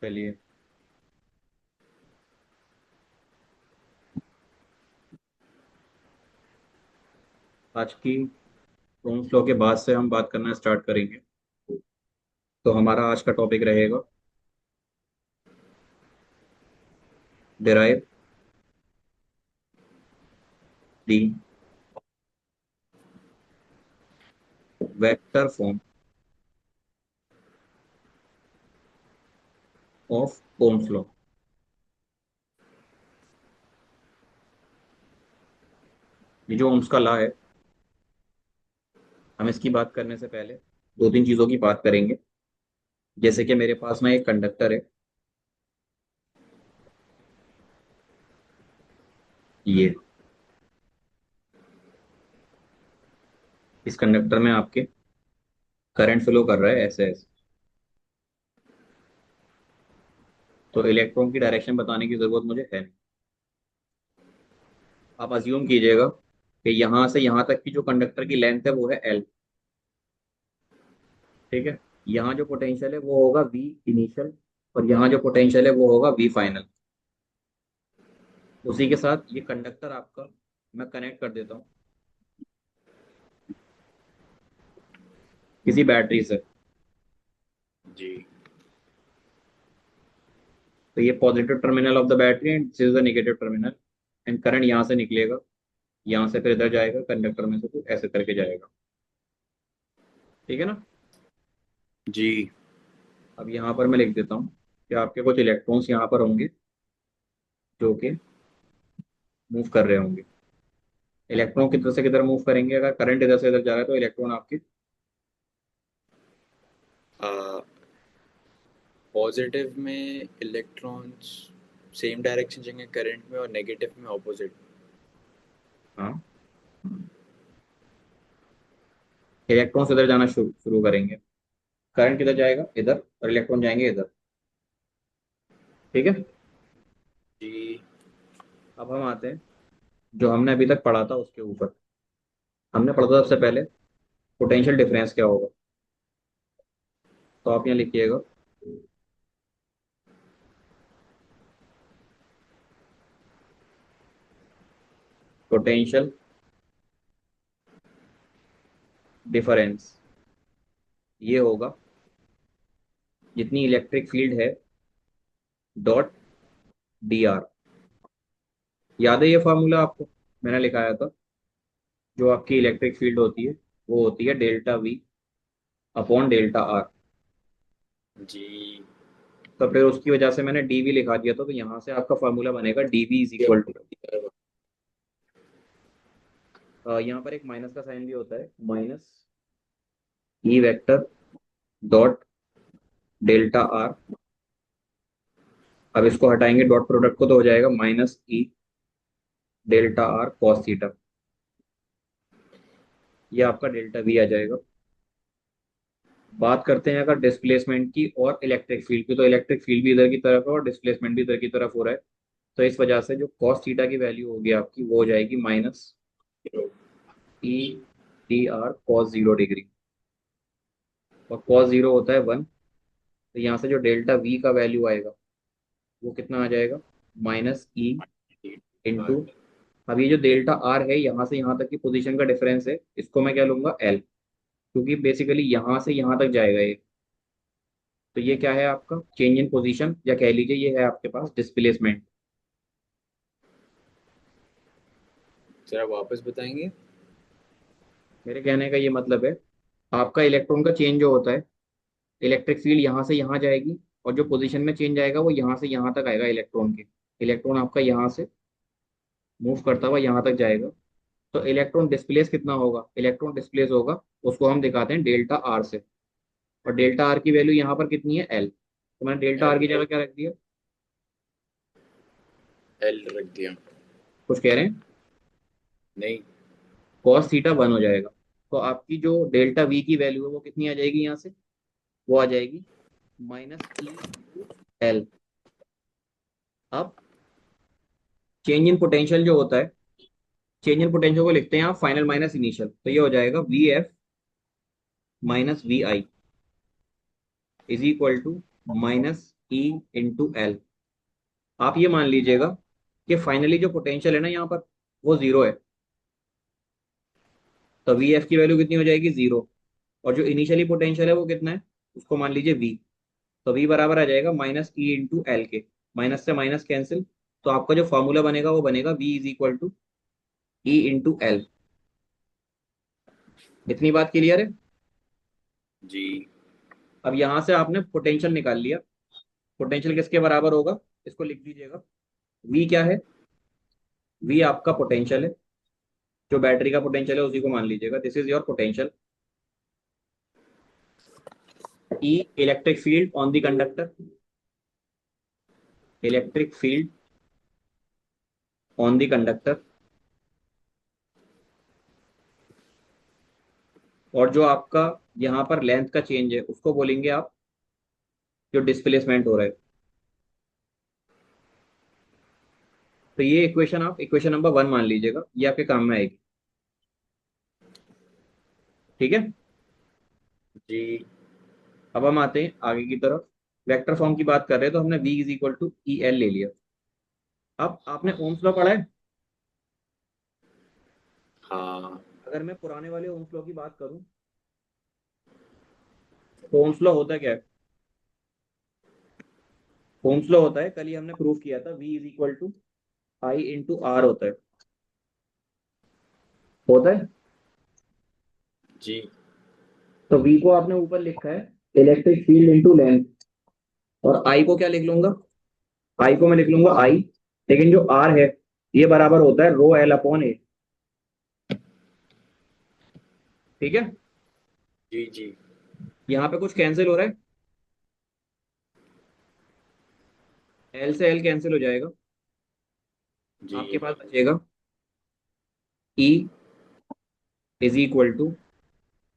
चलिए, आज की ओम्स लॉ के बाद से हम बात करना स्टार्ट करेंगे। तो हमारा आज का टॉपिक रहेगा derive the vector form of Ohm's law. ये जो ओम्स का लॉ है, हम इसकी बात करने से पहले दो तीन चीजों की बात करेंगे। जैसे कि मेरे पास ना एक कंडक्टर है, ये इस कंडक्टर में आपके करंट फ्लो कर रहा है ऐसे ऐसे। तो इलेक्ट्रॉन की डायरेक्शन बताने की जरूरत मुझे है नहीं। आप अज्यूम कीजिएगा कि यहाँ से यहाँ तक की जो कंडक्टर की लेंथ है वो है एल। ठीक है, यहाँ जो पोटेंशियल है वो होगा वी इनिशियल, और यहाँ जो पोटेंशियल है वो होगा वी फाइनल। उसी के साथ ये कंडक्टर आपका मैं कनेक्ट कर देता हूँ किसी बैटरी से। जी। तो ये positive terminal of the battery and this is the negative terminal. And current यहाँ से निकलेगा, यहाँ से फिर इधर जाएगा कंडक्टर में से, तो ऐसे करके जाएगा। ठीक है ना। जी। अब यहाँ पर मैं लिख देता हूँ कि आपके कुछ इलेक्ट्रॉन्स यहाँ पर होंगे जो कि मूव कर रहे होंगे। इलेक्ट्रॉन किधर से किधर मूव करेंगे? अगर करंट इधर से इधर जा रहा है तो इलेक्ट्रॉन आपके पॉजिटिव में इलेक्ट्रॉन्स सेम डायरेक्शन जाएंगे करंट में, और नेगेटिव में ऑपोजिट। हाँ, इलेक्ट्रॉन्स इधर जाना शुरू शुरू करेंगे। करंट किधर जाएगा? इधर, और इलेक्ट्रॉन जाएंगे इधर। ठीक है। जी। अब हम आते हैं जो हमने अभी तक पढ़ा था उसके ऊपर। हमने पढ़ा था सबसे पहले पोटेंशियल डिफरेंस क्या होगा। तो आप यहाँ लिखिएगा पोटेंशियल डिफरेंस ये होगा जितनी इलेक्ट्रिक फील्ड है डॉट डी आर। याद है ये फार्मूला आपको? मैंने लिखाया था। जो आपकी इलेक्ट्रिक फील्ड होती है वो होती है delta V upon delta R. जी। तो फिर उसकी वजह से मैंने डी वी लिखा दिया था, तो यहाँ से आपका फार्मूला बनेगा D V is equal to, यहाँ पर एक माइनस का साइन भी होता है, minus E vector dot delta R. अब इसको हटाएंगे डॉट प्रोडक्ट को तो हो जाएगा minus E delta R cos theta. ये आपका डेल्टा वी आ जाएगा। बात करते हैं अगर डिस्प्लेसमेंट की और इलेक्ट्रिक फील्ड की, तो इलेक्ट्रिक फील्ड भी इधर की तरफ है और डिस्प्लेसमेंट भी इधर की तरफ हो रहा है। तो इस वजह से जो कॉस थीटा की वैल्यू होगी आपकी वो हो जाएगी minus E D R cos 0 degree. और कॉस 0 होता है 1। तो यहाँ से जो डेल्टा वी का वैल्यू आएगा वो कितना आ जाएगा? माइनस ई इंटू, अब ये जो डेल्टा आर है यहाँ से यहाँ तक की पोजीशन का डिफरेंस है, इसको मैं क्या लूंगा? एल, क्योंकि बेसिकली यहाँ से यहाँ तक जाएगा ये। तो ये क्या है आपका? चेंज इन पोजीशन, या कह लीजिए ये है आपके पास डिस्प्लेसमेंट। सर आप वापस बताएंगे? मेरे कहने का ये मतलब है, आपका इलेक्ट्रॉन का चेंज जो होता है, इलेक्ट्रिक फील्ड यहाँ से यहाँ जाएगी, और जो पोजीशन में चेंज आएगा वो यहाँ से यहाँ तक आएगा इलेक्ट्रॉन के। इलेक्ट्रॉन आपका यहाँ से मूव करता हुआ यहाँ तक जाएगा। तो इलेक्ट्रॉन डिस्प्लेस कितना होगा? इलेक्ट्रॉन डिस्प्लेस होगा, उसको हम दिखाते हैं डेल्टा आर से। और डेल्टा आर की वैल्यू यहाँ पर कितनी है? एल। तो मैंने डेल्टा आर एल। की जगह क्या रख दिया? एल रख दिया। कुछ कह रहे हैं? नहीं। कॉस थीटा 1 हो जाएगा। तो आपकी जो डेल्टा वी की वैल्यू है वो कितनी आ जाएगी यहाँ से? वो आ जाएगी माइनस ई इंटू एल। अब चेंज इन पोटेंशियल जो होता है, चेंज इन पोटेंशियल को लिखते हैं आप फाइनल माइनस इनिशियल, तो ये हो जाएगा V F minus V I is equal to minus E into L. आप ये मान लीजिएगा कि फाइनली जो पोटेंशियल है ना यहाँ पर, वो जीरो है। तो वी एफ की वैल्यू कितनी हो जाएगी, जीरो। और जो इनिशियली पोटेंशियल है वो कितना है, उसको मान लीजिए वी। तो वी बराबर आ जाएगा माइनस ई इंटू एल के। माइनस से माइनस कैंसिल। तो आपका जो फॉर्मूला बनेगा वो बनेगा V is equal to E into L. इतनी बात क्लियर है। जी। अब यहां से आपने पोटेंशियल निकाल लिया। पोटेंशियल किसके बराबर होगा, इसको लिख दीजिएगा। वी क्या है, वी आपका पोटेंशियल है। जो बैटरी का पोटेंशियल है उसी को मान लीजिएगा, this is your potential. E electric field on the conductor, electric field on the conductor. और जो आपका यहाँ पर लेंथ का चेंज है उसको बोलेंगे आप जो डिस्प्लेसमेंट हो रहा है। तो ये इक्वेशन आप इक्वेशन नंबर 1 मान लीजिएगा, ये आपके काम में आएगी। ठीक है। जी। अब हम आते हैं आगे की तरफ। वेक्टर फॉर्म की बात कर रहे हैं तो हमने v is equal to E L ले लिया। अब आपने ओम्स लॉ पढ़ा है। हाँ। अगर मैं पुराने वाले ओम्स लॉ की बात करूं तो ओम्स लॉ होता क्या है। ओम्स लॉ होता है, कल ही हमने प्रूफ किया था, v is equal to I into R होता है। होता है। जी। तो v को आपने ऊपर लिखा है इलेक्ट्रिक फील्ड इंटू लेंथ। और आई को क्या लिख लूंगा, आई को मैं लिख लूंगा आई। लेकिन जो आर है ये बराबर होता है रो एल अपॉन ए। ठीक है। जी। जी। यहाँ पे कुछ कैंसिल हो रहा है, एल से एल कैंसिल हो जाएगा। आपके जी। पास बचेगा E is equal to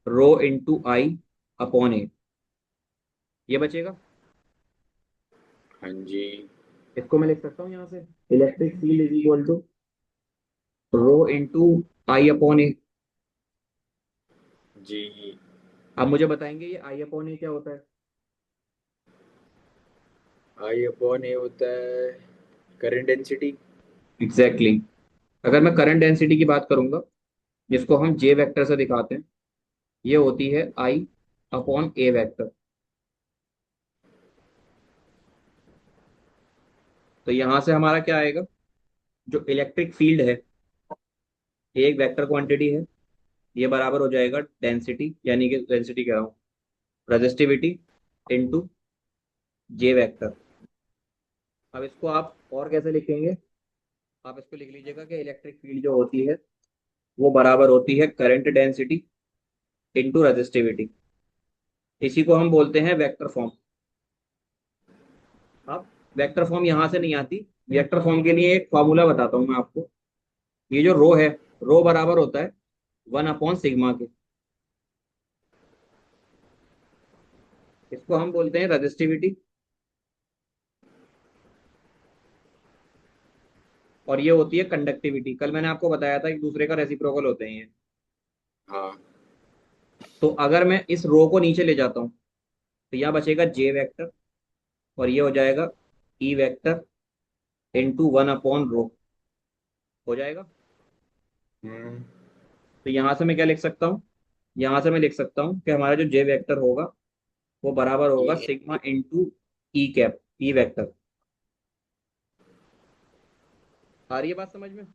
rho into I upon A. ये बचेगा। हाँ जी। इसको मैं लिख सकता हूँ यहाँ से electric field is equal to rho into I upon A. जी। अब मुझे बताएंगे ये आई अपॉन ए क्या होता है। आई अपॉन ए होता है करंट डेंसिटी। Exactly exactly. अगर मैं करंट डेंसिटी की बात करूंगा, जिसको हम जे वेक्टर से दिखाते हैं, ये होती है आई अपॉन ए वेक्टर। तो यहां से हमारा क्या आएगा, जो इलेक्ट्रिक फील्ड है ये एक वेक्टर क्वांटिटी है। ये बराबर हो जाएगा डेंसिटी, यानी कि डेंसिटी कह रहा हूँ, रेजिस्टिविटी इनटू जे वेक्टर। अब इसको आप और कैसे लिखेंगे, आप इसको लिख लीजिएगा कि इलेक्ट्रिक फील्ड जो होती है वो बराबर होती है करंट डेंसिटी इनटू रेजिस्टिविटी। इसी को हम बोलते हैं वेक्टर फॉर्म। अब वेक्टर फॉर्म यहां से नहीं आती। वेक्टर फॉर्म के लिए एक फॉर्मूला बताता हूं मैं आपको। ये जो रो है, रो बराबर होता है 1/सिग्मा के। इसको हम बोलते हैं रेजिस्टिविटी। और ये होती है कंडक्टिविटी। कल मैंने आपको बताया था एक दूसरे का रेसिप्रोकल होते हैं ये। हाँ। तो अगर मैं इस रो को नीचे ले जाता हूँ तो यहाँ बचेगा जे वेक्टर, और ये हो जाएगा ई वेक्टर इंटू 1/रो। हो जाएगा। हम्म। तो यहाँ से मैं क्या लिख सकता हूँ, यहाँ से मैं लिख सकता हूँ कि हमारा जो जे वेक्टर होगा वो बराबर होगा ये। सिग्मा इंटू ई कैप, ई वेक्टर। आ रही है बात समझ में।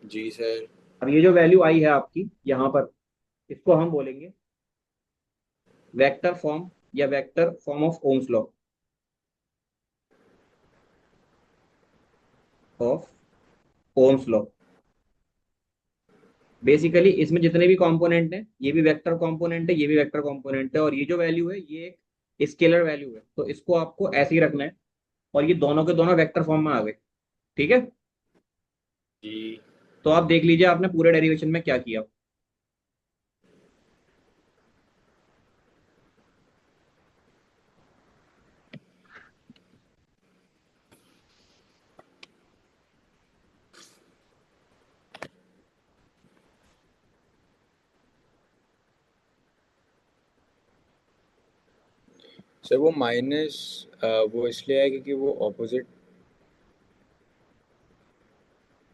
जी सर। अब ये जो वैल्यू आई है आपकी यहाँ पर, इसको हम बोलेंगे वेक्टर फॉर्म या vector form of Ohm's law, of Ohm's law. Basically इसमें जितने भी कंपोनेंट हैं ये भी वेक्टर कंपोनेंट है, ये भी वेक्टर कंपोनेंट है, और ये जो वैल्यू है ये एक स्केलर वैल्यू है, तो इसको आपको ऐसे ही रखना है। और ये दोनों के दोनों वेक्टर फॉर्म में आ गए। ठीक है। जी। तो आप देख लीजिए आपने पूरे डेरिवेशन में क्या किया। सर वो माइनस वो इसलिए है क्योंकि वो ऑपोजिट।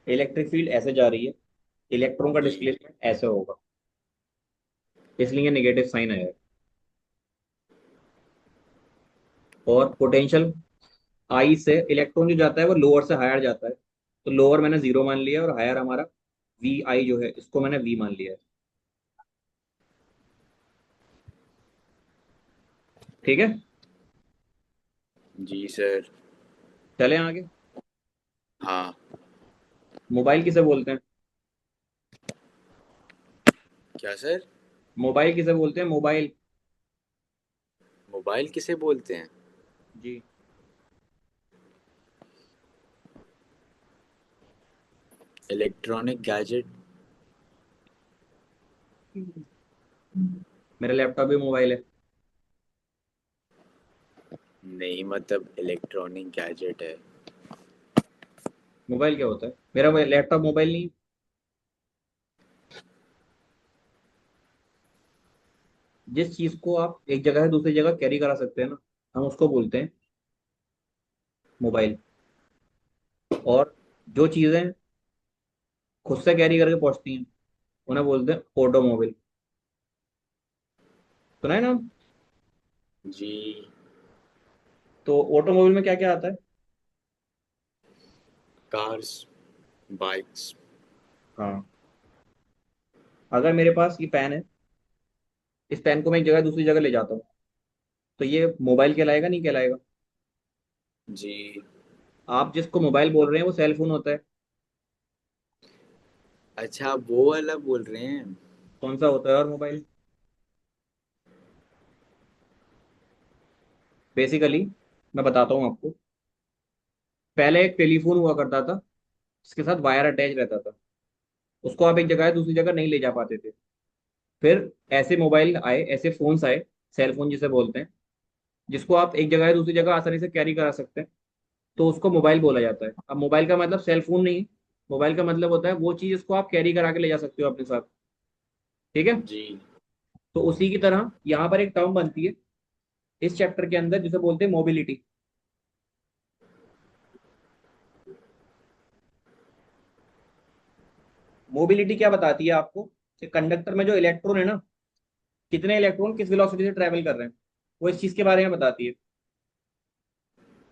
इलेक्ट्रिक फील्ड ऐसे जा रही है, इलेक्ट्रॉन का जी। डिस्प्लेसमेंट ऐसे होगा, इसलिए नेगेटिव साइन आया है। और पोटेंशियल आई से इलेक्ट्रॉन जो जाता है वो लोअर से हायर जाता है, तो लोअर मैंने जीरो मान लिया और हायर हमारा वी आई जो है इसको मैंने वी मान लिया है। ठीक है। जी सर। चलें आगे। हाँ। मोबाइल किसे बोलते हैं? क्या सर? मोबाइल किसे बोलते हैं, मोबाइल? मोबाइल किसे बोलते हैं? जी। Electronic gadget. मेरा लैपटॉप भी मोबाइल है। नहीं, मतलब इलेक्ट्रॉनिक गैजेट है। मोबाइल क्या होता है? मेरा लैपटॉप मोबाइल नहीं है। जिस चीज को आप एक जगह से दूसरी जगह कैरी करा सकते हैं ना, हम उसको बोलते हैं मोबाइल। और जो चीजें खुद से कैरी करके पहुंचती हैं उन्हें बोलते हैं ऑटोमोबाइल। सुना है ना? जी। तो ऑटोमोबाइल में क्या क्या आता है? Cars, bikes. हाँ। अगर मेरे पास ये पेन है, इस पेन को मैं एक जगह दूसरी जगह ले जाता हूँ, तो ये मोबाइल कहलाएगा नहीं कहलाएगा? जी। आप जिसको मोबाइल बोल रहे हैं वो सेल फोन होता है। अच्छा, आप वो वाला बोल रहे हैं। कौन सा होता है और मोबाइल? बेसिकली मैं बताता हूँ आपको। पहले एक टेलीफोन हुआ करता था जिसके साथ वायर अटैच रहता था, उसको आप एक जगह से दूसरी जगह नहीं ले जा पाते थे। फिर ऐसे मोबाइल आए, ऐसे फोन्स आए, सेल फोन जिसे बोलते हैं, जिसको आप एक जगह से दूसरी जगह आसानी से कैरी करा सकते हैं, तो उसको मोबाइल बोला जाता है। अब मोबाइल का मतलब सेल फोन नहीं है, मोबाइल का मतलब होता है वो चीज जिसको आप कैरी करा के ले जा सकते हो अपने साथ। ठीक है। जी। तो उसी की तरह यहाँ पर एक टर्म बनती है इस चैप्टर के अंदर जिसे बोलते हैं मोबिलिटी। मोबिलिटी क्या बताती है आपको? कि कंडक्टर में जो इलेक्ट्रॉन है ना, कितने इलेक्ट्रॉन किस वेलोसिटी से ट्रेवल कर रहे हैं, वो इस चीज के बारे में बताती है।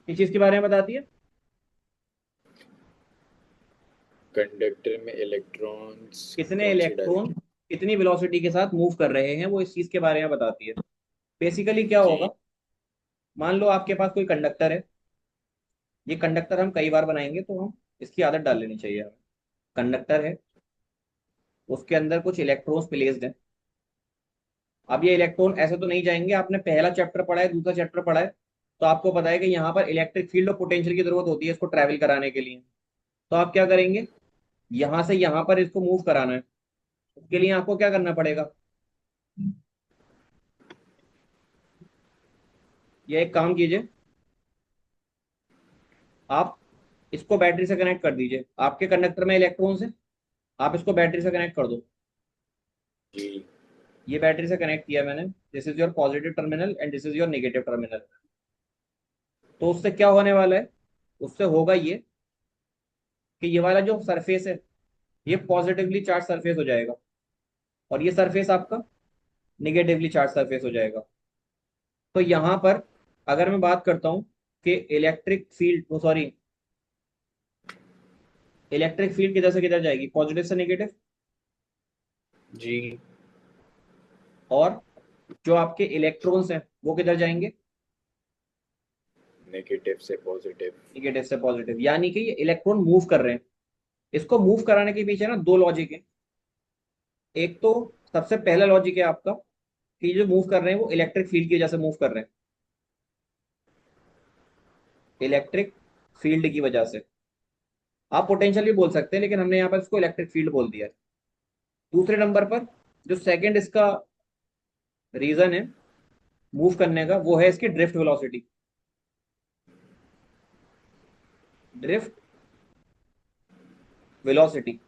किस चीज के बारे में बताती है? कंडक्टर में इलेक्ट्रॉन्स कितने कौन सी इलेक्ट्रॉन डायरेक्शन? कितनी वेलोसिटी के साथ मूव कर रहे हैं, वो इस चीज के बारे में बताती है। बेसिकली क्या जी। होगा, मान लो आपके पास कोई कंडक्टर है। ये कंडक्टर हम कई बार बनाएंगे तो हम इसकी आदत डाल लेनी चाहिए हमें। कंडक्टर है, उसके अंदर कुछ इलेक्ट्रॉन्स प्लेस्ड हैं। अब ये इलेक्ट्रॉन ऐसे तो नहीं जाएंगे, आपने पहला चैप्टर पढ़ा है, दूसरा चैप्टर पढ़ा है, तो आपको पता है कि यहाँ पर इलेक्ट्रिक फील्ड और पोटेंशियल की जरूरत होती है इसको ट्रैवल कराने के लिए। तो आप क्या करेंगे, यहाँ से यहाँ पर इसको मूव कराना है, उसके लिए आपको क्या करना पड़ेगा? ये एक काम कीजिए, आप इसको बैटरी से कनेक्ट कर दीजिए। आपके कंडक्टर में इलेक्ट्रॉन्स है, आप इसको बैटरी से कनेक्ट कर दो। जी। ये बैटरी से कनेक्ट किया मैंने। This is your positive terminal and this is your negative terminal. तो उससे क्या होने वाला है? उससे होगा ये कि ये वाला जो सरफेस है ये पॉजिटिवली चार्ज सरफेस हो जाएगा, और ये सरफेस आपका निगेटिवली चार्ज सरफेस हो जाएगा। तो यहाँ पर अगर मैं बात करता हूँ कि इलेक्ट्रिक फील्ड, वो सॉरी, इलेक्ट्रिक फील्ड किधर से किधर जाएगी, पॉजिटिव से नेगेटिव। जी। और जो आपके इलेक्ट्रॉन्स हैं वो किधर जाएंगे, नेगेटिव से पॉजिटिव। निगेटिव से पॉजिटिव। यानी कि ये इलेक्ट्रॉन मूव कर रहे हैं। इसको मूव कराने के पीछे ना दो लॉजिक है। एक तो सबसे पहला लॉजिक है आपका कि जो मूव कर रहे हैं वो इलेक्ट्रिक फील्ड की वजह से मूव कर रहे हैं, इलेक्ट्रिक फील्ड की वजह से। आप पोटेंशियल भी बोल सकते हैं लेकिन हमने यहाँ पर इसको इलेक्ट्रिक फील्ड बोल दिया है। दूसरे नंबर पर जो सेकंड इसका रीजन है मूव करने का, वो है इसकी ड्रिफ्ट वेलोसिटी। Drift velocity.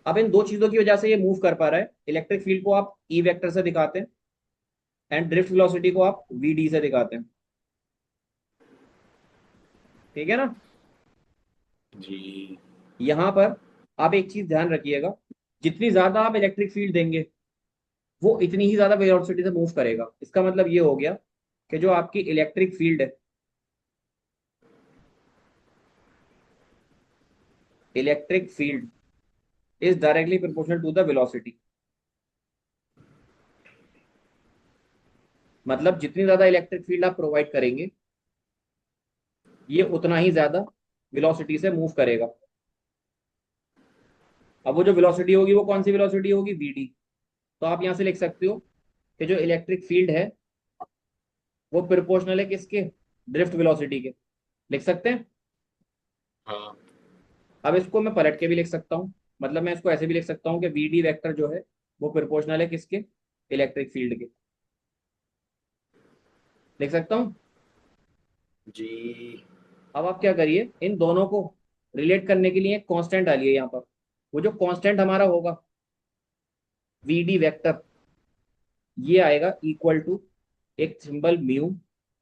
अब इन दो चीजों की वजह से ये मूव कर पा रहा है। इलेक्ट्रिक फील्ड को आप ई वेक्टर से दिखाते हैं एंड ड्रिफ्ट वेलोसिटी को आप वी डी से दिखाते हैं। ठीक है ना। जी। यहां पर आप एक चीज ध्यान रखिएगा, जितनी ज्यादा आप इलेक्ट्रिक फील्ड देंगे वो इतनी ही ज्यादा वेलोसिटी से मूव करेगा। इसका मतलब ये हो गया कि जो आपकी इलेक्ट्रिक फील्ड है, electric field is directly proportional to the velocity. मतलब जितनी ज्यादा इलेक्ट्रिक फील्ड आप प्रोवाइड करेंगे ये उतना ही ज्यादा वेलोसिटी से मूव करेगा। अब वो जो वेलोसिटी होगी वो कौन सी वेलोसिटी होगी, वीडी। तो आप यहां से लिख सकते हो कि जो इलेक्ट्रिक फील्ड है वो प्रोपोर्शनल है किसके, ड्रिफ्ट वेलोसिटी के। लिख सकते हैं। हाँ। अब इसको मैं पलट के भी लिख सकता हूँ, मतलब मैं इसको ऐसे भी लिख सकता हूँ कि वी डी वेक्टर जो है वो प्रोपोर्शनल है किसके, इलेक्ट्रिक फील्ड के। लिख सकता हूँ। जी। अब आप क्या करिए, इन दोनों को रिलेट करने के लिए एक कांस्टेंट डालिए यहाँ पर। वो जो कांस्टेंट हमारा होगा वी डी वेक्टर, ये आएगा इक्वल टू एक symbol mu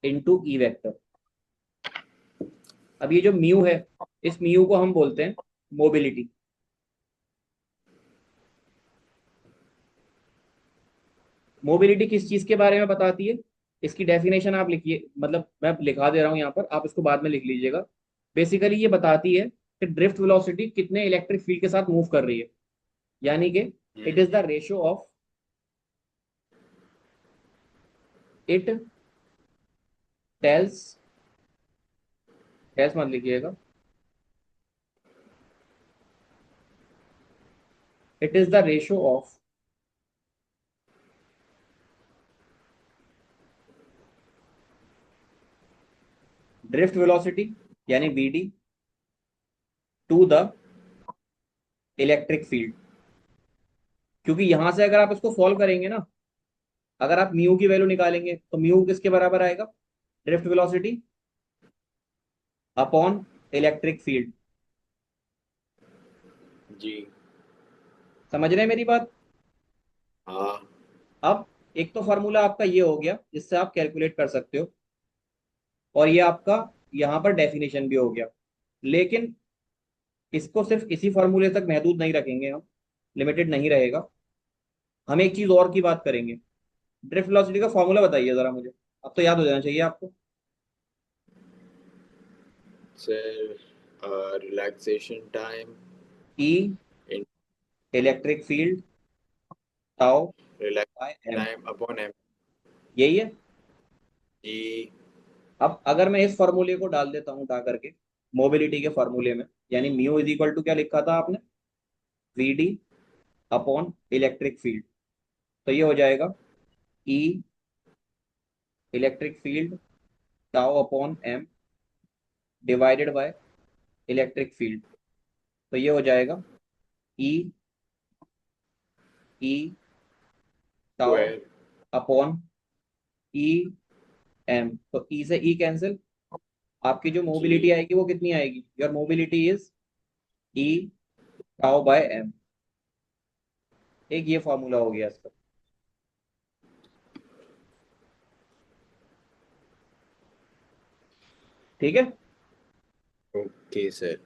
into E vector. अब ये जो म्यू है, इस म्यू को हम बोलते हैं मोबिलिटी। मोबिलिटी किस चीज के बारे में बताती है, इसकी डेफिनेशन आप लिखिए, मतलब मैं लिखा दे रहा हूं यहाँ पर, आप इसको बाद में लिख लीजिएगा। बेसिकली ये बताती है कि ड्रिफ्ट वेलोसिटी कितने इलेक्ट्रिक फील्ड के साथ मूव कर रही है। यानी कि it is the ratio of, it tells, tells मत लिखिएगा, it is the ratio of drift velocity यानी V D to the electric field. क्योंकि यहां से अगर आप इसको सॉल्व करेंगे ना, अगर आप म्यू की वैल्यू निकालेंगे तो म्यू किसके बराबर आएगा, drift velocity upon electric field. जी। समझ रहे हैं मेरी बात। हाँ। अब एक तो फॉर्मूला आपका ये हो गया जिससे आप कैलकुलेट कर सकते हो, और ये आपका यहाँ पर डेफिनेशन भी हो गया। लेकिन इसको सिर्फ इसी फॉर्मूले तक महदूद नहीं रखेंगे हम, लिमिटेड नहीं रहेगा। हम एक चीज और की बात करेंगे। ड्रिफ्ट वेलोसिटी का फॉर्मूला बताइए जरा मुझे, अब तो याद हो जाना चाहिए आपको। Sir, relaxation time E in electric field tau by relaxation M, time upon M. यही है। जी। अब अगर मैं इस फॉर्मूले को डाल देता हूँ उठा करके मोबिलिटी के फॉर्मूले में, यानी म्यू इज इक्वल टू क्या लिखा था आपने, V D upon electric field. तो ये हो जाएगा E electric field tau upon M divided by electric field. तो ये हो जाएगा E, E tau square. Upon E M. तो ई से ई कैंसिल, आपकी जो मोबिलिटी जी। आएगी वो कितनी आएगी, your mobility is E tau by M. एक ये फॉर्मूला हो गया इसका। ठीक है। Okay sir.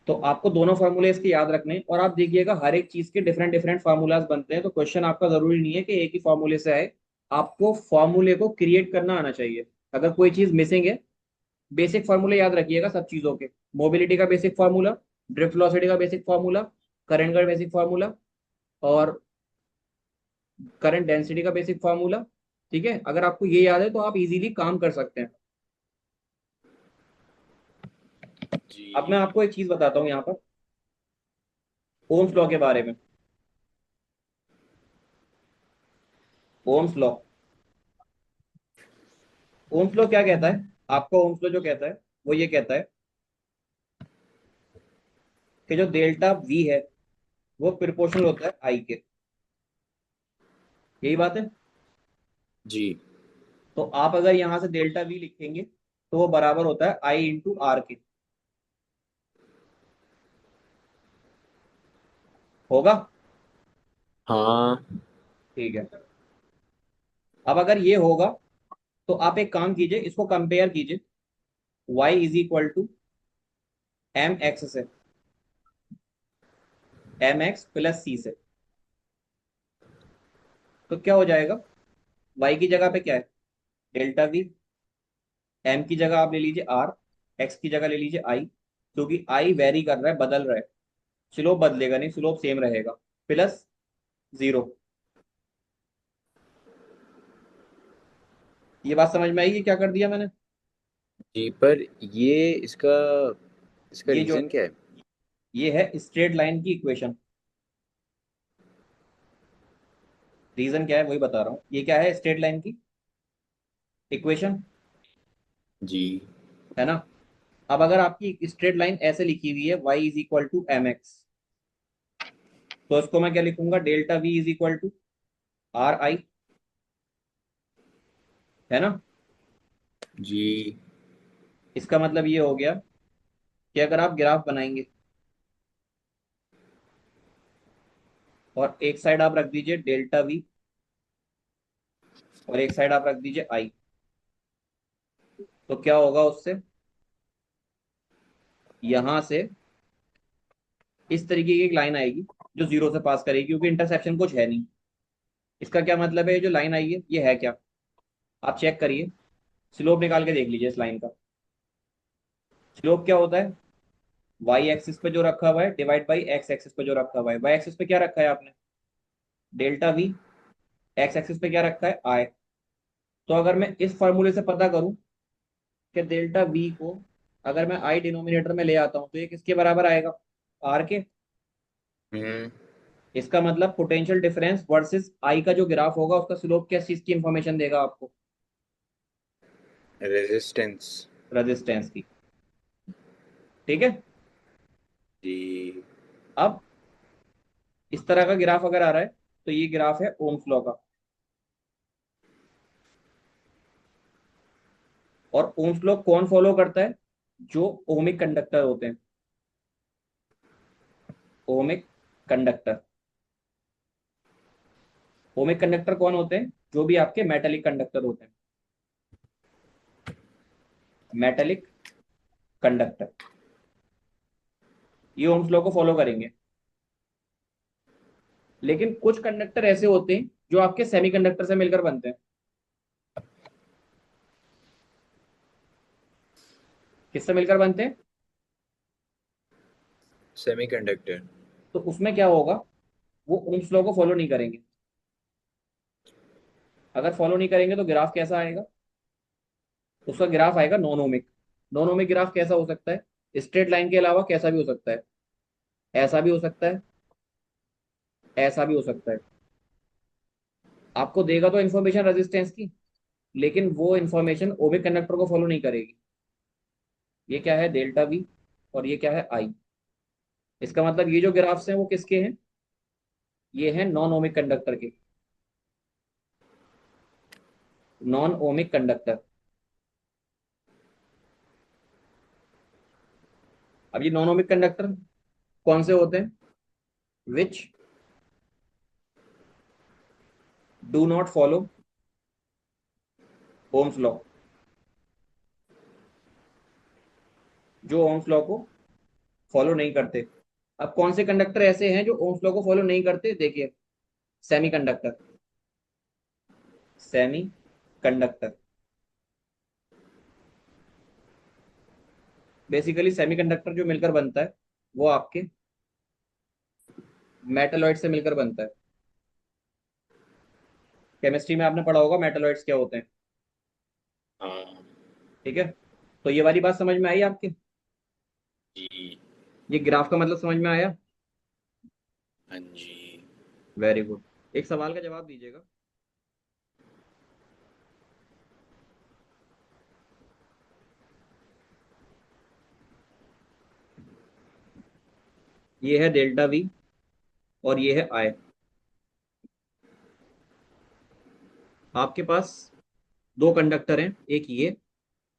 तो आपको दोनों फार्मूले इसके याद रखने हैं, और आप देखिएगा हर एक चीज के डिफरेंट डिफरेंट फार्मूलाज बनते हैं, तो क्वेश्चन आपका जरूरी नहीं है कि एक ही फार्मूले से आए। आपको फार्मूले को क्रिएट करना आना चाहिए। अगर कोई चीज मिसिंग है, बेसिक फार्मूले याद रखिएगा सब चीजों के। मोबिलिटी का बेसिक फार्मूला, ड्रिफ्ट वेलोसिटी का बेसिक फार्मूला, करंट का बेसिक फार्मूला, और करंट डेंसिटी का बेसिक फार्मूला। ठीक है, अगर आपको ये याद है तो आप इजीली काम कर सकते हैं। अब मैं जी। आपको एक चीज बताता हूँ यहाँ पर ओम्स लॉ के बारे में। ओम्स लॉ, ओम्स लॉ क्या कहता है, आपका ओम्स लॉ जो कहता है वो ये कहता है कि जो डेल्टा वी है वो प्रोपोर्शनल होता है आई के। यही बात है। जी। तो आप अगर यहां से डेल्टा वी लिखेंगे तो वो बराबर होता है आई इंटू आर के। होगा। हाँ। ठीक है। अब अगर ये होगा तो आप एक काम कीजिए, इसको कंपेयर कीजिए। y is equal to M X से, एम एक्स प्लस सी से। तो क्या हो जाएगा, वाई की जगह पे क्या है, डेल्टा वी। एम की जगह आप ले लीजिए आर, एक्स की जगह ले लीजिए आई, क्योंकि आई वेरी कर रहा है, बदल रहा है, स्लोप बदलेगा नहीं, स्लोप सेम रहेगा, प्लस जीरो। ये बात समझ में आएगी क्या कर दिया मैंने। जी, पर ये इसका इसका ये जो रीज़न क्या है? ये है स्ट्रेट लाइन की इक्वेशन। रीजन क्या है वही बता रहा हूँ, ये क्या है, स्ट्रेट लाइन की इक्वेशन, जी। है ना। अब अगर आपकी स्ट्रेट लाइन ऐसे लिखी हुई है, y is equal to M X, तो इसको मैं क्या लिखूंगा, delta v is equal to R I, है ना। जी। इसका मतलब ये हो गया कि अगर आप ग्राफ बनाएंगे और एक साइड आप रख दीजिए डेल्टा वी और एक साइड आप रख दीजिए आई, तो क्या होगा उससे, यहां से इस तरीके की एक लाइन आएगी जो जीरो से पास करेगी, क्योंकि इंटरसेक्शन कुछ है नहीं। इसका क्या मतलब है, ये जो लाइन आई है ये है क्या, आप चेक करिए, स्लोप निकाल के देख लीजिए इस लाइन का। स्लोप क्या होता है, वाई एक्सिस पे जो रखा हुआ है डिवाइड बाई एक्स एक्सिस पे जो रखा हुआ है। वाई एक्सिस पे क्या रखा है आपने, डेल्टा वी, एक्स एक्सिस पे क्या रखा है, आई। तो अगर मैं इस फॉर्मूले से पता करूं कि डेल्टा वी को अगर मैं आई डिनोमिनेटर में ले आता हूं तो ये किसके बराबर आएगा, आर के। हम्म। इसका मतलब पोटेंशियल डिफरेंस वर्सेस आई का जो ग्राफ होगा उसका स्लोप किस चीज की इंफॉर्मेशन देगा आपको, रेजिस्टेंस। रेजिस्टेंस की। ठीक है। जी। अब इस तरह का ग्राफ अगर आ रहा है तो ये ग्राफ है ओम्स लॉ का। और ओम्स लॉ कौन फॉलो करता है, जो ओमिक कंडक्टर होते हैं, ओमिक कंडक्टर। ओमिक कंडक्टर कौन होते हैं, जो भी आपके मेटेलिक कंडक्टर होते हैं, मेटेलिक कंडक्टर, ये ओम्स लॉ को फॉलो करेंगे। लेकिन कुछ कंडक्टर ऐसे होते हैं जो आपके सेमीकंडक्टर से मिलकर बनते हैं। किससे मिलकर बनते हैं, सेमीकंडक्टर। तो उसमें क्या होगा, वो ओम्स लॉ को फॉलो नहीं करेंगे। अगर फॉलो नहीं करेंगे तो ग्राफ कैसा आएगा, उसका ग्राफ आएगा non ohmic. Non ohmic graph कैसा हो सकता है, स्ट्रेट लाइन के अलावा कैसा भी हो सकता है, ऐसा भी हो सकता है, ऐसा भी हो सकता है। आपको देगा तो इन्फॉर्मेशन रेजिस्टेंस की, लेकिन वो इन्फॉर्मेशन ओमिक कंडक्टर को फॉलो नहीं करेगी। ये क्या है, डेल्टा वी, और ये क्या है, आई। इसका मतलब ये जो ग्राफ्स हैं वो किसके हैं, ये हैं नॉन ओमिक कंडक्टर के, नॉन ओमिक कंडक्टर। अब ये नॉन ओमिक कंडक्टर कौन से होते हैं, which do not follow Ohm's law, जो ओम्स लॉ को फॉलो नहीं करते। अब कौन से कंडक्टर ऐसे हैं जो ओम्स लॉ को फॉलो नहीं करते, देखिए, semi conductor, semi conductor. Basically semi conductor जो मिलकर बनता है वो आपके मेटलॉइड से मिलकर बनता है। केमिस्ट्री में आपने पढ़ा होगा मेटलॉइड्स क्या होते हैं। हाँ। ठीक है, तो ये वाली बात समझ में आई आपके, जी। ये ग्राफ का मतलब समझ में आया। हाँ जी। Very good. एक सवाल का जवाब दीजिएगा। ये है डेल्टा वी और ये है आई। आपके पास दो कंडक्टर हैं, एक ये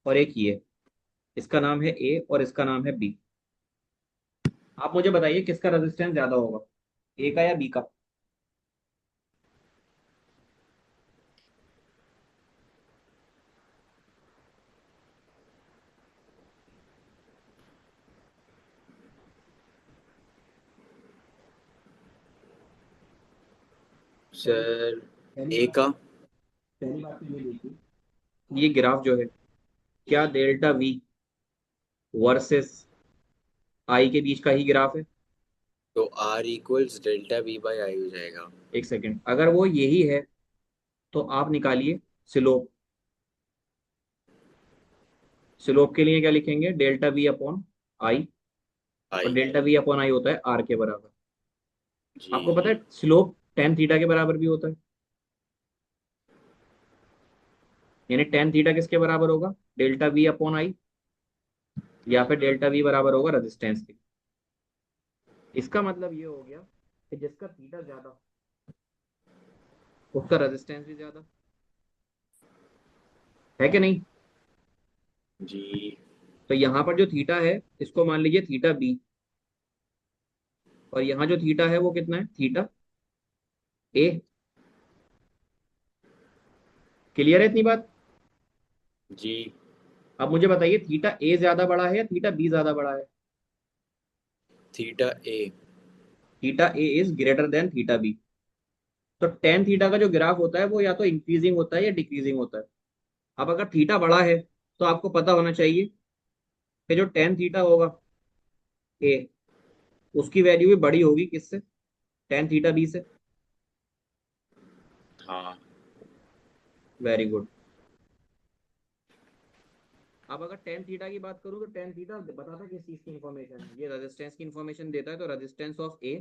और एक ये, इसका नाम है ए और इसका नाम है बी। आप मुझे बताइए किसका रेजिस्टेंस ज्यादा होगा, ए का या बी का। सर पहली ए बात का। पहली बात तो ये देखिए, ये ग्राफ जो है, क्या डेल्टा वी वर्सेस आई के बीच का ही ग्राफ है? तो R equals delta V by I हो जाएगा। एक सेकेंड, अगर वो यही है तो आप निकालिए स्लोप। स्लोप के लिए क्या लिखेंगे? Delta V upon I. और आई। डेल्टा वी अपॉन आई होता है आर के बराबर। आपको पता जी। है स्लोप टेन थीटा के बराबर भी होता है। यानी टेन थीटा किसके बराबर होगा? डेल्टा वी अपॉन आई, या फिर डेल्टा वी बराबर होगा रेजिस्टेंस के। इसका मतलब ये हो गया कि जिसका थीटा ज्यादा उसका रेजिस्टेंस भी ज्यादा, है कि नहीं? जी। तो यहाँ पर जो थीटा है इसको मान लीजिए थीटा बी, और यहाँ जो थीटा है वो कितना है? थीटा ए। क्लियर है इतनी बात? जी। अब मुझे बताइए थीटा ए ज्यादा बड़ा है या थीटा बी ज्यादा बड़ा है? Theta A. Theta A is greater than theta B. तो टेन थीटा का जो ग्राफ होता है वो या तो इंक्रीजिंग होता है या डिक्रीजिंग होता है। अब अगर थीटा बड़ा है तो आपको पता होना चाहिए कि जो टेन थीटा होगा ए, उसकी वैल्यू भी बड़ी होगी किससे? टेन थीटा बी से। हाँ। Very good. अब अगर टेन थीटा की बात करूं तो टेन थीटा बताता किस चीज की इंफॉर्मेशन है? ये रेजिस्टेंस की इंफॉर्मेशन देता है। तो resistance of A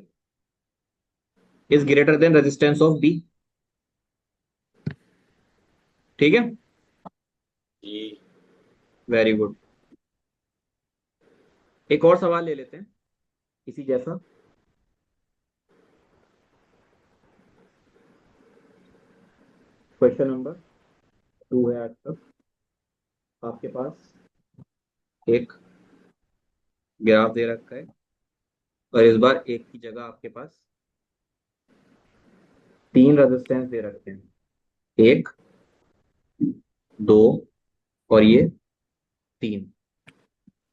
is greater than resistance of B. ठीक है। जी। Very good. एक और सवाल ले लेते हैं इसी जैसा। क्वेश्चन नंबर टू है आज तक आपके पास। एक ग्राफ दे रखा है, और इस बार एक की जगह आपके पास तीन रेजिस्टेंस दे रखे हैं। एक, दो, और ये तीन।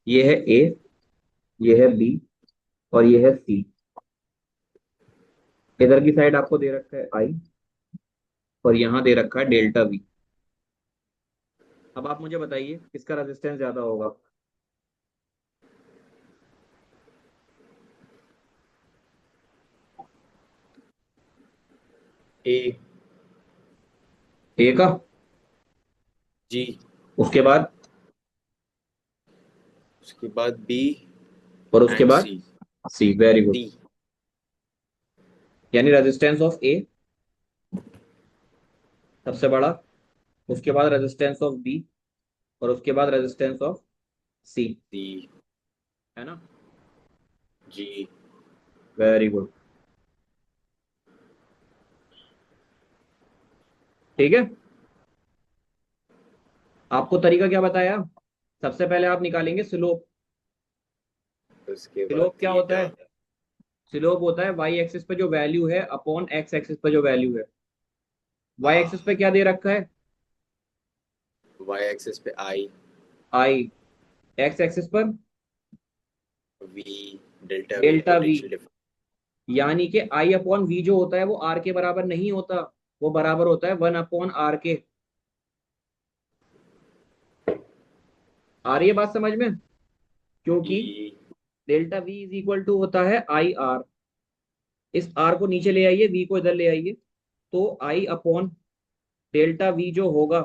ये है ए, ये है बी, और ये है सी। इधर की साइड आपको दे रखा है आई, और यहाँ दे रखा है डेल्टा वी। अब आप मुझे बताइए किसका रेजिस्टेंस ज्यादा होगा? ए। ए का। जी। उसके बाद, उसके बाद बी और उसके एंड बाद C. C. Very good. D. यानी रेजिस्टेंस ऑफ ए सबसे बड़ा, उसके बाद रेजिस्टेंस ऑफ बी, और उसके बाद रेजिस्टेंस ऑफ सी। सी। है ना? जी। Very good. ठीक है। आपको तरीका क्या बताया? सबसे पहले आप निकालेंगे स्लोप। उसके बाद स्लोप क्या होता थीटा। है? स्लोप होता है वाई एक्सिस पे जो वैल्यू है अपॉन एक्स एक्सिस पे जो वैल्यू है। वाई हाँ। एक्सिस पे क्या दे रखा है? वाई एक्सिस पे आई। आई। एक्स एक्सिस पर we delta we delta we. Potential difference. यानी कि आई अपॉन वी जो होता है वो आर के बराबर नहीं होता, वो बराबर होता है वन अपॉन आर के। आ रही है बात समझ में? क्योंकि जी। Delta V is equal to होता है आई आर। इस आर को नीचे ले आइए, वी को इधर ले आइए। तो आई अपॉन डेल्टा वी जो होगा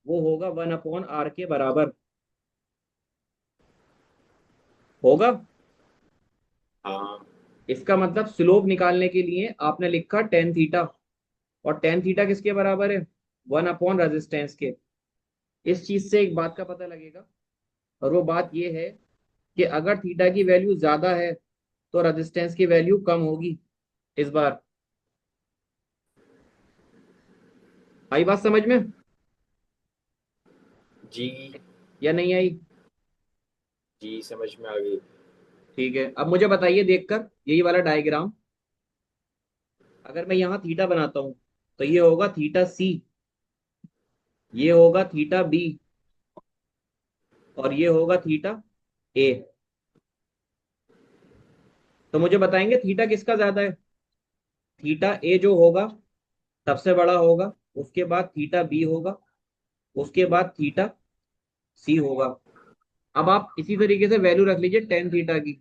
वो होगा वन अपॉन आर के बराबर होगा। हाँ। इसका मतलब स्लोप निकालने के लिए आपने लिखा टेन थीटा, और टेन थीटा किसके बराबर है? वन अपॉन रेजिस्टेंस के। इस चीज से एक बात का पता लगेगा, और वो बात ये है कि अगर थीटा की वैल्यू ज्यादा है तो रेजिस्टेंस की वैल्यू कम होगी। इस बार आई बात समझ में जी। या नहीं आई? जी समझ में आ गई। ठीक है, अब मुझे बताइए देखकर यही वाला डायग्राम, अगर मैं यहाँ थीटा बनाता हूँ तो ये होगा थीटा सी, ये होगा थीटा बी, और ये होगा थीटा ए। तो मुझे बताएंगे थीटा किसका ज्यादा है? थीटा ए जो होगा सबसे बड़ा होगा, उसके बाद थीटा बी होगा, उसके बाद थीटा सी होगा। अब आप इसी तरीके से वैल्यू रख लीजिए टेन थीटा की,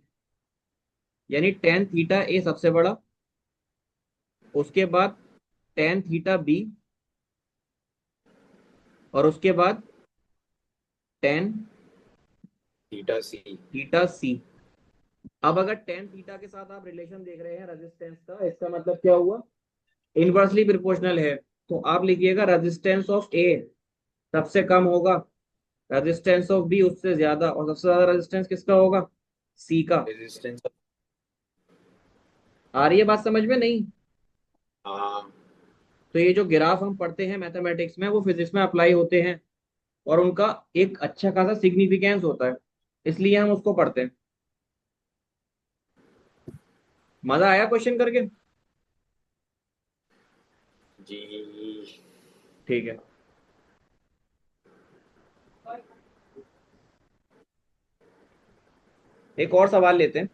यानी टेन थीटा ए सबसे बड़ा, उसके बाद टेन थीटा बी, और उसके बाद टेन थीटा सी। थीटा सी। अब अगर टेन थीटा के साथ आप रिलेशन देख रहे हैं रेजिस्टेंस का, इसका मतलब क्या हुआ, इनवर्सली प्रोपोर्शनल है। तो आप लिखिएगा रेजिस्टेंस ऑफ ए सबसे कम होगा, रेजिस्टेंस ऑफ बी उससे ज्यादा, और सबसे ज्यादा रेजिस्टेंस किसका होगा, सी का। रेजिस्टेंस। आ रही है बात समझ में नहीं? हाँ। तो ये जो ग्राफ हम पढ़ते हैं मैथमेटिक्स में वो फिजिक्स में अप्लाई होते हैं, और उनका एक अच्छा खासा सिग्निफिकेंस होता है, इसलिए हम उसको पढ़ते हैं। मजा आया क्वेश्चन करके? जी। ठीक है। एक और सवाल लेते हैं।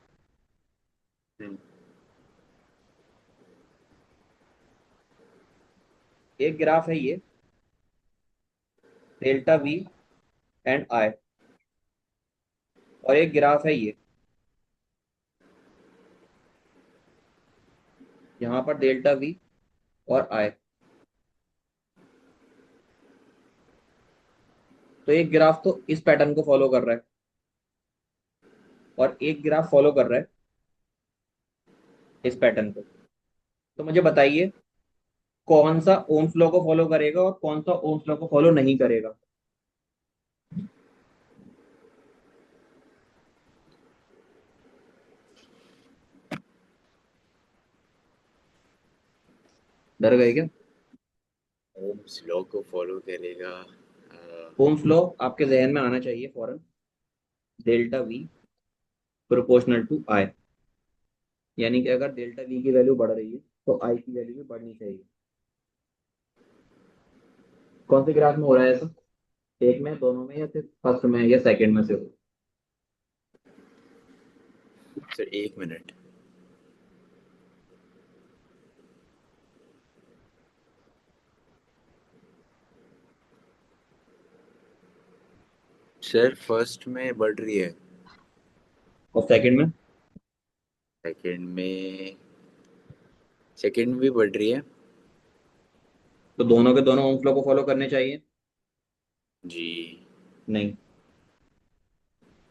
हम्म। एक ग्राफ है ये, डेल्टा वी एंड आई, और एक ग्राफ है ये, यहाँ पर डेल्टा वी और आई। तो एक ग्राफ तो इस पैटर्न को फॉलो कर रहा है, और एक ग्राफ फॉलो कर रहा है इस पैटर्न को। तो मुझे बताइए कौन सा ओम्स लॉ को फॉलो करेगा और कौन सा ओम्स लॉ को फॉलो नहीं करेगा। डर गए क्या? ओम्स लॉ को फॉलो करेगा। ओम्स लॉ आपके जहन में आना चाहिए फौरन। डेल्टा वी प्रोपोर्शनल टू आई, यानी कि अगर डेल्टा वी की वैल्यू बढ़ रही है तो आई की वैल्यू भी बढ़नी चाहिए। कौन से ग्राफ में हो रहा है ऐसा, एक में, दोनों में, या फिर फर्स्ट में या सेकंड में से हो? सर एक मिनट। सर फर्स्ट में बढ़ रही है। और सेकंड में? सेकंड में। सेकंड में भी बढ़ रही है। तो दोनों के दोनों ओम्स लॉ को फॉलो करने चाहिए। जी। नहीं,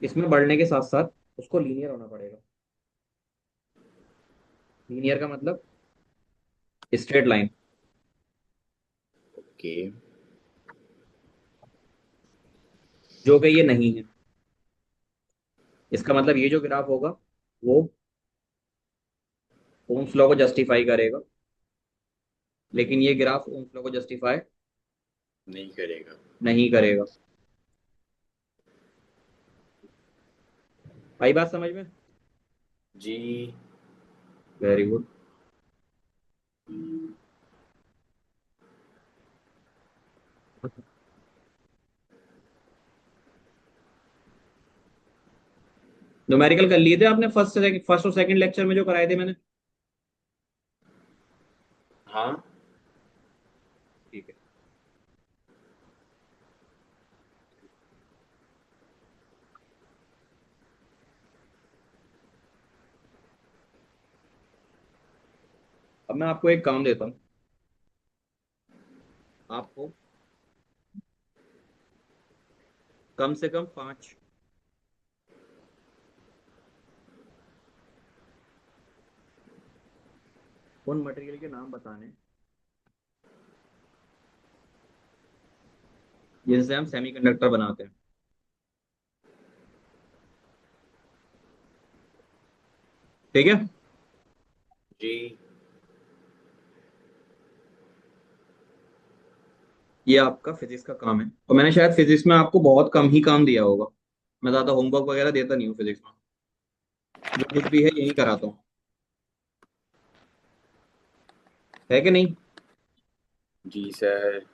इसमें बढ़ने के साथ साथ उसको लीनियर होना पड़ेगा। लीनियर का मतलब स्ट्रेट लाइन, ओके। जो कि ये नहीं है। इसका मतलब ये जो ग्राफ होगा वो ओम्स लॉ को जस्टिफाई करेगा, लेकिन ये ग्राफ ओम्स लॉ को जस्टिफाई नहीं करेगा। नहीं करेगा। आई बात समझ में? जी। Very good. न्यूमेरिकल कर लिए थे आपने फर्स्ट और सेकंड लेक्चर में जो कराए थे मैंने? हाँ। ठीक है। अब मैं आपको एक काम देता हूँ, आपको कम से कम पांच उन मटेरियल के नाम बताने जिनसे हम सेमीकंडक्टर बनाते हैं। ठीक है। जी। ये आपका फिजिक्स का काम है, और मैंने शायद फिजिक्स में आपको बहुत कम ही काम दिया होगा। मैं ज्यादा होमवर्क वगैरह देता नहीं हूँ फिजिक्स में, जो कुछ भी है यही कराता हूँ। है कि नहीं? जी सर।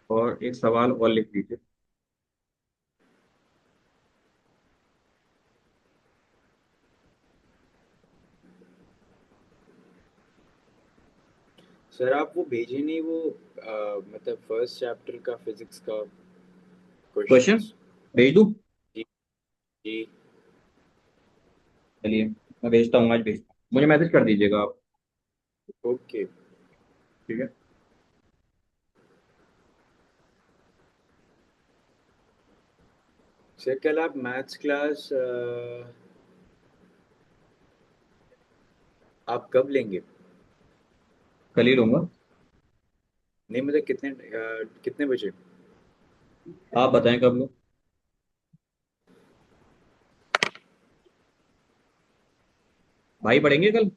और एक सवाल और लिख लीजिए। सर आप वो भेजे नहीं वो मतलब फर्स्ट चैप्टर का फिजिक्स का क्वेश्चन क्वेश्चंस। भेज दूँ? जी जी। चलिए मैं भेजता हूँ, आज भेजता हूँ, मुझे मैसेज कर दीजिएगा आप। ओके। ठीक है। सर कल आप मैथ्स क्लास आप कब लेंगे? कल ही लूंगा। नहीं मतलब कितने बजे? आप बताएं कब लूँ। भाई पढ़ेंगे कल?